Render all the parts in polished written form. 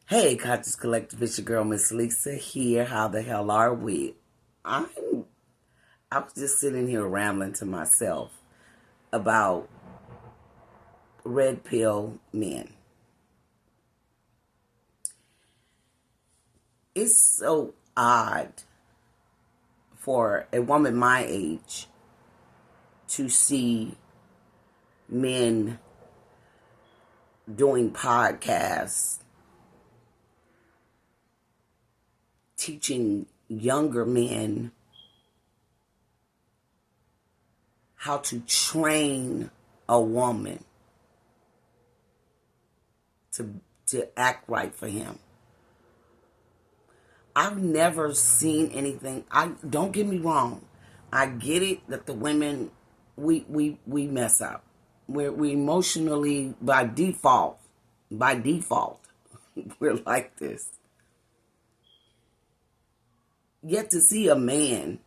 Hey, Conscious Collective, it's your girl, Miss Lisa here. How the hell are we? I'm, I was just sitting here rambling to myself about red pill men. It's so odd for a woman my age to see men doing podcasts teaching younger men how to train a woman to act right for him. I've never seen anything. I don't get me wrong. I get it that the women we mess up. We emotionally by default we're like this. Yet to see a man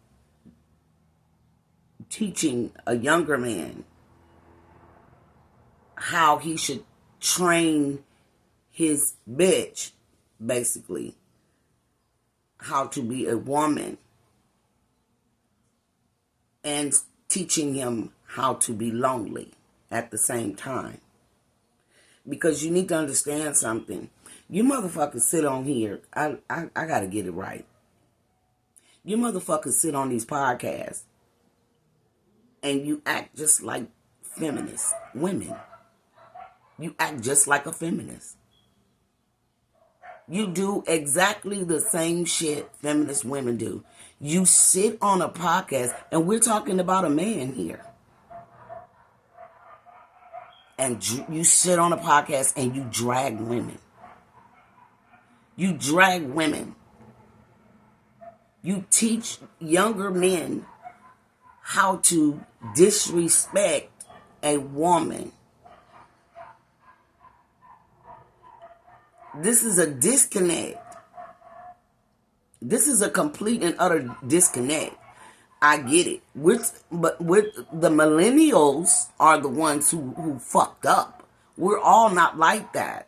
teaching a younger man how he should train his bitch, basically, how to be a woman, and teaching him how to be lonely at the same time. Because you need to understand something. You motherfuckers sit on here. I gotta get it right. You motherfuckers sit on these podcasts and you act just like feminist women. You act just like a feminist. You do exactly the same shit feminist women do. You sit on a podcast, and we're talking about a man here. And you sit on a podcast and you drag women. You drag women. You teach younger men how to disrespect a woman. This is a disconnect. This is a complete and utter disconnect. I get it. But the millennials are the ones who fucked up. We're all not like that.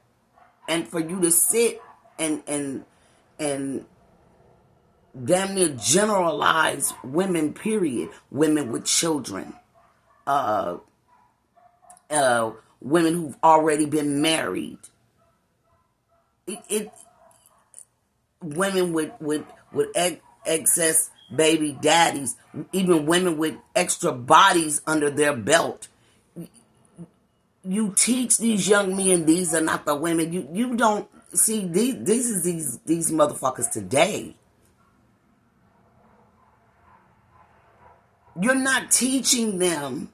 And for you to sit and damn near generalize women, period. Women with children. Women who've already been married. Women with excess baby daddies, even women with extra bodies under their belt. You teach these young men these are not the women. You don't see these motherfuckers today. You're not teaching them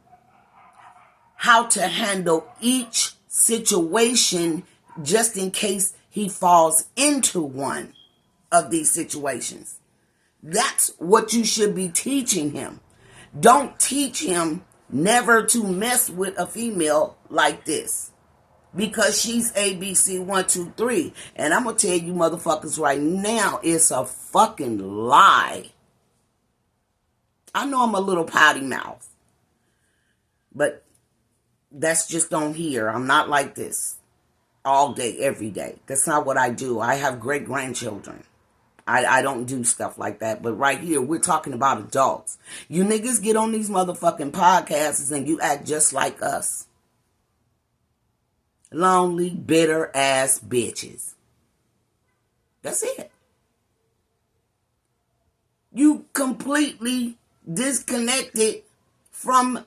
how to handle each situation just in case he falls into one of these situations. That's what you should be teaching him. Don't teach him never to mess with a female like this. Because she's ABC 1, 2, 3. And I'm going to tell you motherfuckers right now, it's a fucking lie. I know I'm a little potty mouth. But that's just on here. I'm not like this all day, every day. That's not what I do. I have great grandchildren. I don't do stuff like that. But right here, we're talking about adults. You niggas get on these motherfucking podcasts and you act just like us. Lonely, bitter ass bitches. That's it. You completely disconnected from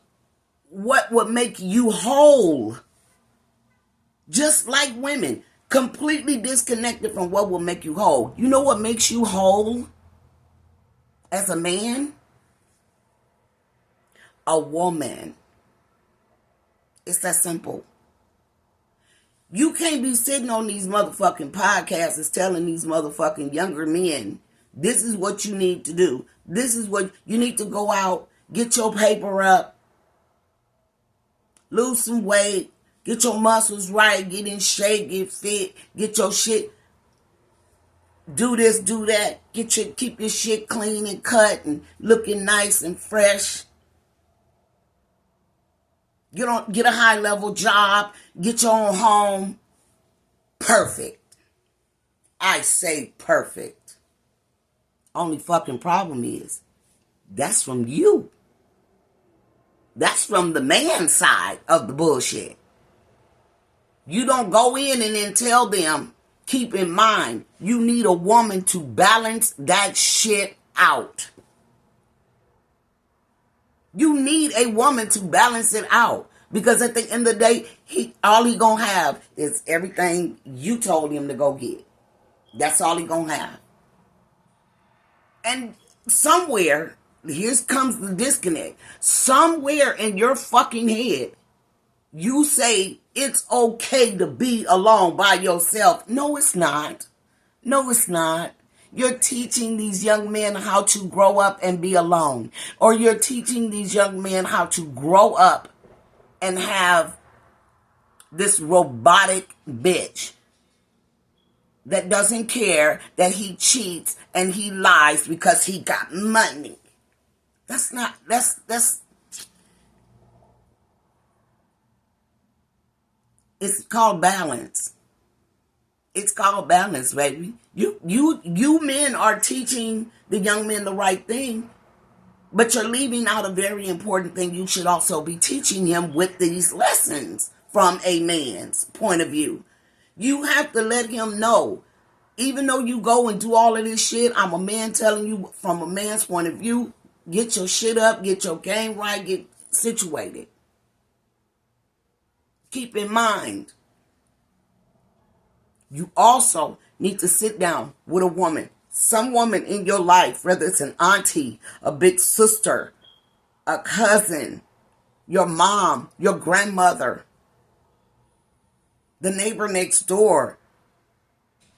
what would make you whole. Just like women. Completely disconnected from what will make you whole. You know what makes you whole as a man? A woman. It's that simple. You can't be sitting on these motherfucking podcasts telling these motherfucking younger men, this is what you need to do. This is what you need to go out, get your paper up, lose some weight, get your muscles right, get in shape, get fit, get your shit, do this, do that, keep your shit clean and cut and looking nice and fresh. Get a high level job, get your own home. Perfect. I say perfect. Only fucking problem is, that's from you. That's from the man side of the bullshit. You don't go in and then tell them, keep in mind, you need a woman to balance that shit out. You need a woman to balance it out. Because at the end of the day, all he gonna have is everything you told him to go get. That's all he gonna have. And somewhere, here comes the disconnect. Somewhere in your fucking head, you say it's okay to be alone by yourself. No, it's not. No, it's not. You're teaching these young men how to grow up and be alone. Or you're teaching these young men how to grow up and have this robotic bitch that doesn't care that he cheats and he lies because he got money. That's it's called balance. It's called balance, baby. You men are teaching the young men the right thing, but you're leaving out a very important thing. You should also be teaching him with these lessons from a man's point of view. You have to let him know, even though you go and do all of this shit, I'm a man telling you from a man's point of view, get your shit up, get your game right, get situated. Keep in mind, you also need to sit down with a woman. Some woman in your life, whether it's an auntie, a big sister, a cousin, your mom, your grandmother, the neighbor next door,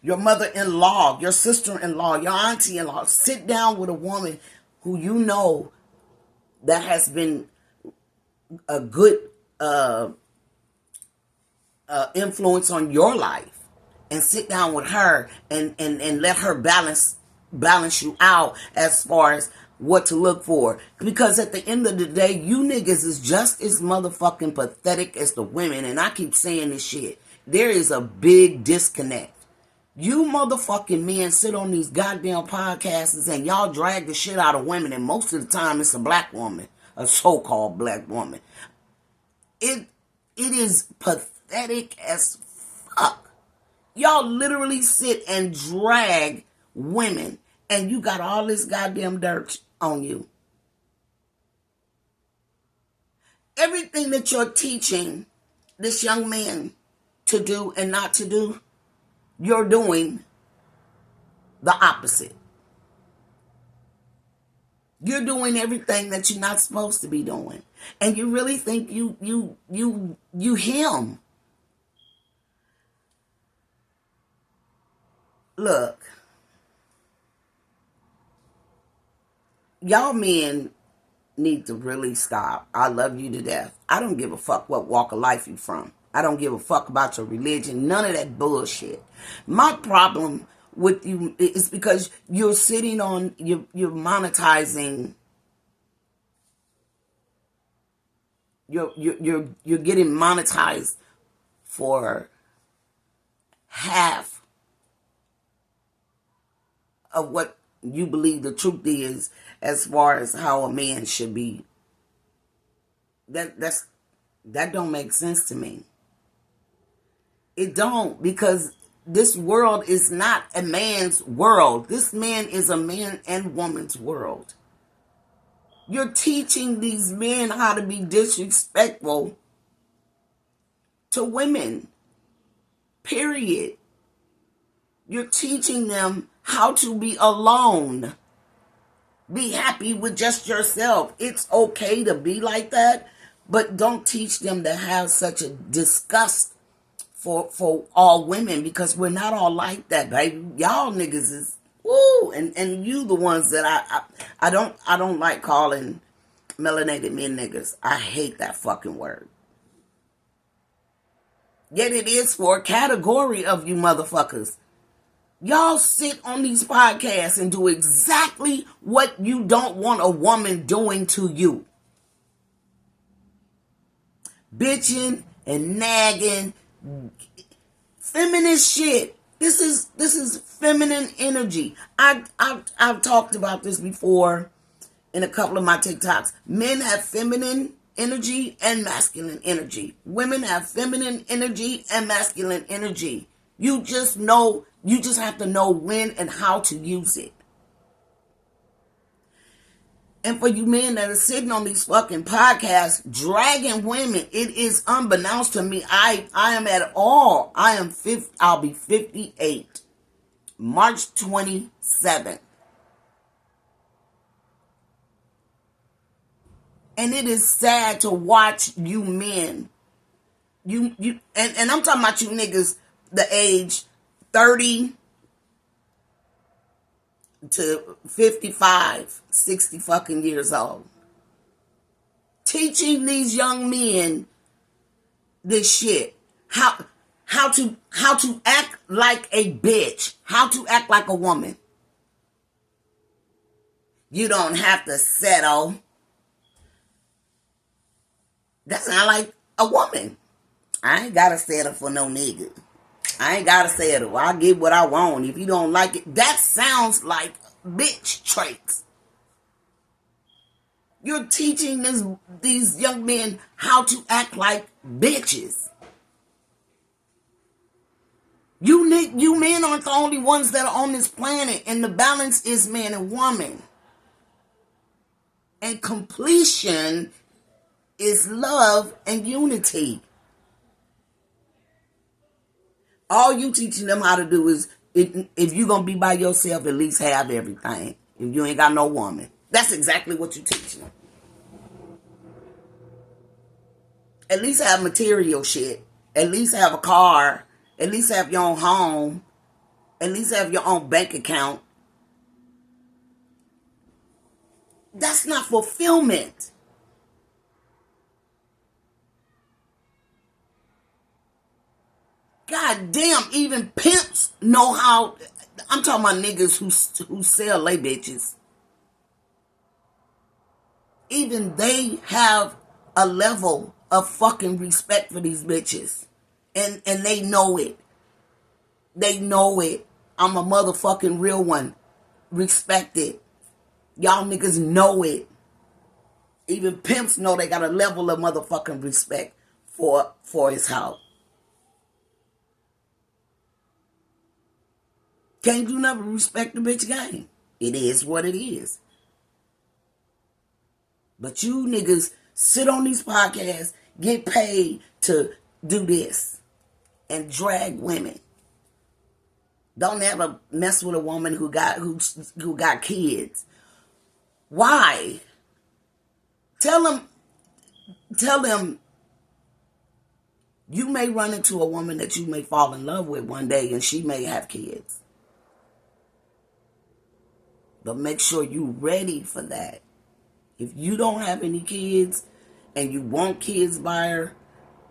your mother-in-law, your sister-in-law, your auntie-in-law. Sit down with a woman who you know that has been a good influence on your life. And sit down with her and let her balance you out as far as what to look for. Because at the end of the day, you niggas is just as motherfucking pathetic as the women. And I keep saying this shit. There is a big disconnect. You motherfucking men sit on these goddamn podcasts and y'all drag the shit out of women. And most of the time it's a black woman. A so-called black woman. It is pathetic as fuck. Y'all literally sit and drag women, and you got all this goddamn dirt on you. Everything that you're teaching this young man to do and not to do, you're doing the opposite. You're doing everything that you're not supposed to be doing. And you really think you him. Look, y'all men need to really stop. I love you to death. I don't give a fuck what walk of life you from. I don't give a fuck about your religion. None of that bullshit. My problem with you is because you're sitting on, you're monetizing, you're getting monetized for half of what you believe the truth is as far as how a man should be. That don't make sense to me. It don't, because this world is not a man's world. This man is a man and woman's world. You're teaching these men how to be disrespectful to women. Period. You're teaching them how to be alone. Be happy with just yourself. It's okay to be like that, but don't teach them to have such a disgust for all women, because we're not all like that, baby. Y'all niggas is woo, and you the ones that I don't like calling melanated men niggas. I hate that fucking word. Yet it is for a category of you motherfuckers. Y'all sit on these podcasts and do exactly what you don't want a woman doing to you. Bitching and nagging. Feminist shit. This is feminine energy. I've talked about this before in a couple of my TikToks. Men have feminine energy and masculine energy. Women have feminine energy and masculine energy. You just have to know when and how to use it. And for you men that are sitting on these fucking podcasts dragging women, it is unbeknownst to me. I am at all. I'll be 58. March 27th. And it is sad to watch you men. And I'm talking about you niggas the age 30 to 55, 60 fucking years old. Teaching these young men this shit. How to act like a bitch. How to act like a woman. You don't have to settle. That's not like a woman. I ain't gotta settle for no nigga. I ain't gotta settle. I'll get what I want. If you don't like it, that sounds like bitch traits. You're teaching these young men how to act like bitches. You men aren't the only ones that are on this planet, and the balance is man and woman. And completion is love and unity. All you teaching them how to do is, if you're going to be by yourself, at least have everything. If you ain't got no woman. That's exactly what you teach them. At least have material shit. At least have a car. At least have your own home. At least have your own bank account. That's not fulfillment. God damn, even pimps know how. I'm talking about niggas who sell they bitches. Even they have a level of fucking respect for these bitches. And they know it. They know it. I'm a motherfucking real one. Respect it. Y'all niggas know it. Even pimps know they got a level of motherfucking respect for his house. Can't do nothing but respect the bitch game. It is what it is. But you niggas sit on these podcasts, get paid to do this and drag women. Don't ever mess with a woman who got kids. Why? Tell them you may run into a woman that you may fall in love with one day and she may have kids. But make sure you're ready for that. If you don't have any kids and you want kids by her,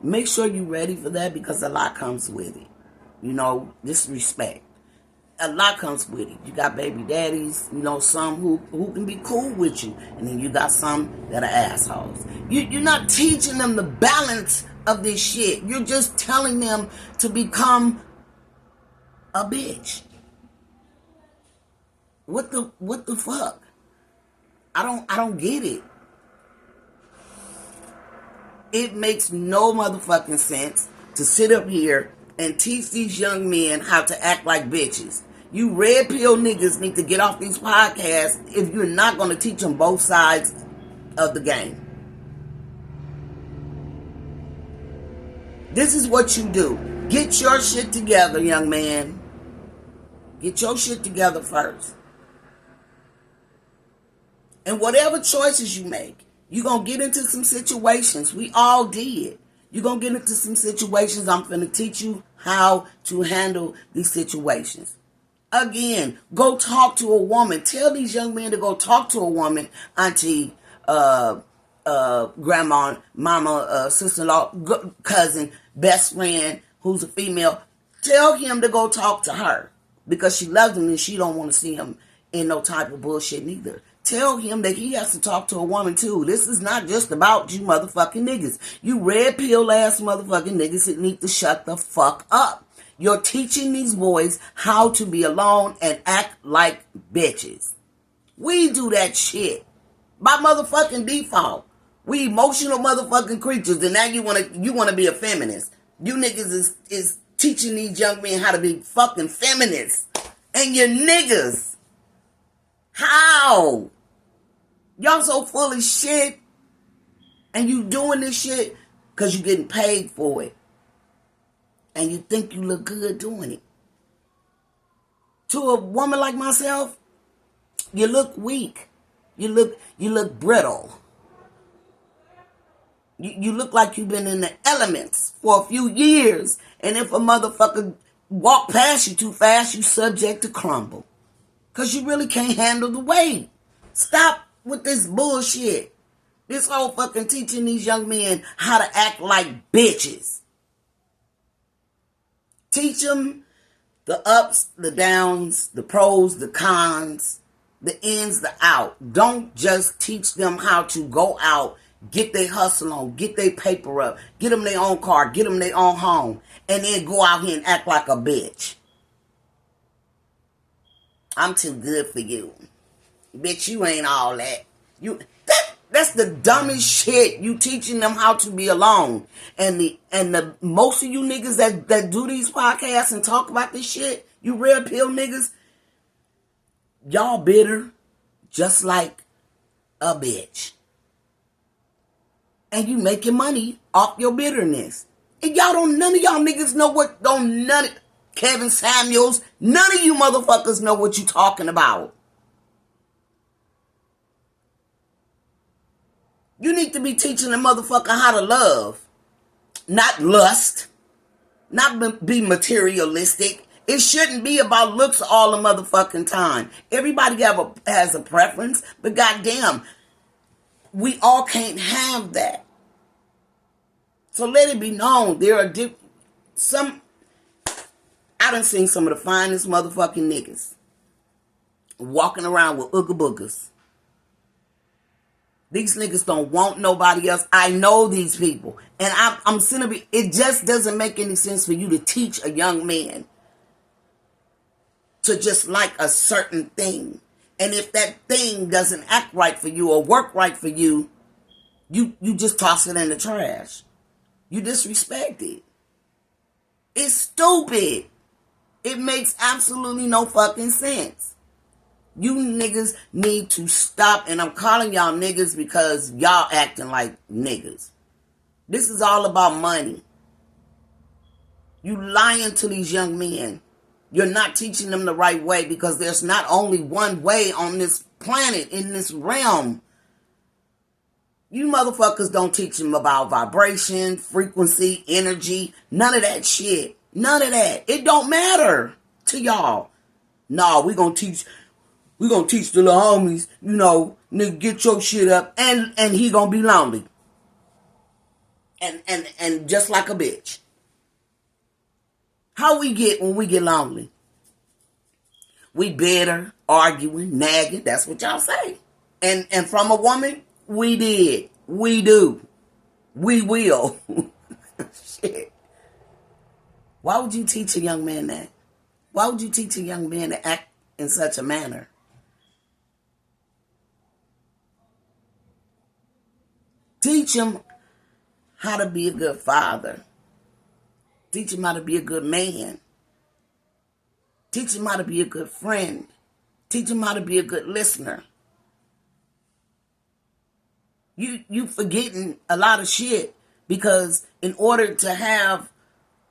make sure you're ready for that, because a lot comes with it. You know, disrespect. A lot comes with it. You got baby daddies, some who can be cool with you. And then you got some that are assholes. You're not teaching them the balance of this shit. You're just telling them to become a bitch. What the fuck? I don't get it. It makes no motherfucking sense to sit up here and teach these young men how to act like bitches. You red pill niggas need to get off these podcasts if you're not going to teach them both sides of the game. This is what you do. Get your shit together, young man. Get your shit together first. And whatever choices you make, you're going to get into some situations. We all did. You're going to get into some situations. I'm going to teach you how to handle these situations. Again, go talk to a woman. Tell these young men to go talk to a woman, auntie, grandma, mama, sister-in-law, cousin, best friend, who's a female. Tell him to go talk to her, because she loves him and she don't want to see him in no type of bullshit neither. Tell him that he has to talk to a woman too. This is not just about you motherfucking niggas. You red pill ass motherfucking niggas that need to shut the fuck up. You're teaching these boys how to be alone and act like bitches. We do that shit by motherfucking default. We emotional motherfucking creatures, and now you wanna be a feminist. You niggas is teaching these young men how to be fucking feminists, and you're niggas. How? Y'all so full of shit, and you doing this shit because you getting paid for it, and you think you look good doing it. To a woman like myself, you look weak. You look brittle. You look like you've been in the elements for a few years, and if a motherfucker walk past you too fast, you subject to crumble. Because you really can't handle the weight. Stop with this bullshit. This whole fucking teaching these young men how to act like bitches. Teach them the ups, the downs, the pros, the cons, the ins, the out. Don't just teach them how to go out, get their hustle on, get their paper up, get them their own car, get them their own home, and then go out here and act like a bitch. I'm too good for you. Bitch, you ain't all that. That's the dumbest shit. You teaching them how to be alone. And the most of you niggas that do these podcasts and talk about this shit, you red pill niggas, y'all bitter just like a bitch. And you making money off your bitterness. And none of y'all niggas know Kevin Samuels, none of you motherfuckers know what you talking about. You need to be teaching a motherfucker how to love, not lust, not be materialistic. It shouldn't be about looks all the motherfucking time. Everybody has a preference, but goddamn, we all can't have that. So let it be known, there are I done seen some of the finest motherfucking niggas walking around with ooga boogers. These niggas don't want nobody else. I know these people. And I'm sitting. It just doesn't make any sense for you to teach a young man to just like a certain thing. And if that thing doesn't act right for you or work right for you, you just toss it in the trash. You disrespect it. It's stupid. It makes absolutely no fucking sense. You niggas need to stop, and I'm calling y'all niggas because y'all acting like niggas. This is all about money. You lying to these young men. You're not teaching them the right way because there's not only one way on this planet, in this realm. You motherfuckers don't teach them about vibration, frequency, energy, none of that shit. None of that. It don't matter to y'all. No, we gonna teach the little homies, nigga, get your shit up, and he gonna be lonely. And just like a bitch. How we get when we get lonely? We bitter, arguing, nagging, that's what y'all say. And from a woman, we did. We do. We will. Shit. Why would you teach a young man that? Why would you teach a young man to act in such a manner? Teach him how to be a good father. Teach him how to be a good man. Teach him how to be a good friend. Teach him how to be a good listener. You forgetting a lot of shit because in order to have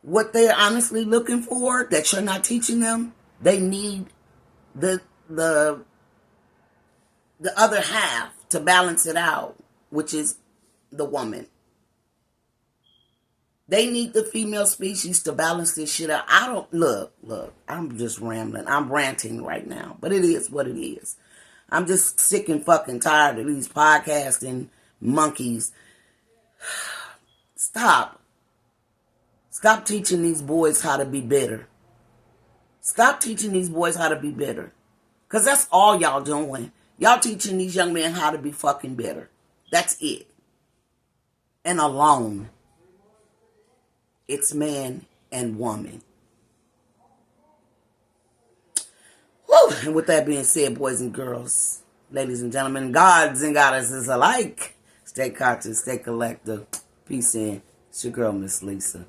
what they're honestly looking for that you're not teaching them, they need the other half to balance it out, which is the woman. They need the female species to balance this shit out. I don't look, I'm just rambling. I'm ranting right now, but it is what it is. I'm just sick and fucking tired of these podcasting monkeys. Stop teaching these boys how to be bitter. Stop teaching these boys how to be bitter. Because that's all y'all doing. Y'all teaching these young men how to be fucking bitter. That's it. And alone. It's man and woman. Woo! And with that being said, boys and girls, ladies and gentlemen, gods and goddesses alike, stay conscious, stay collective. Peace in. It's your girl, Miss Lisa.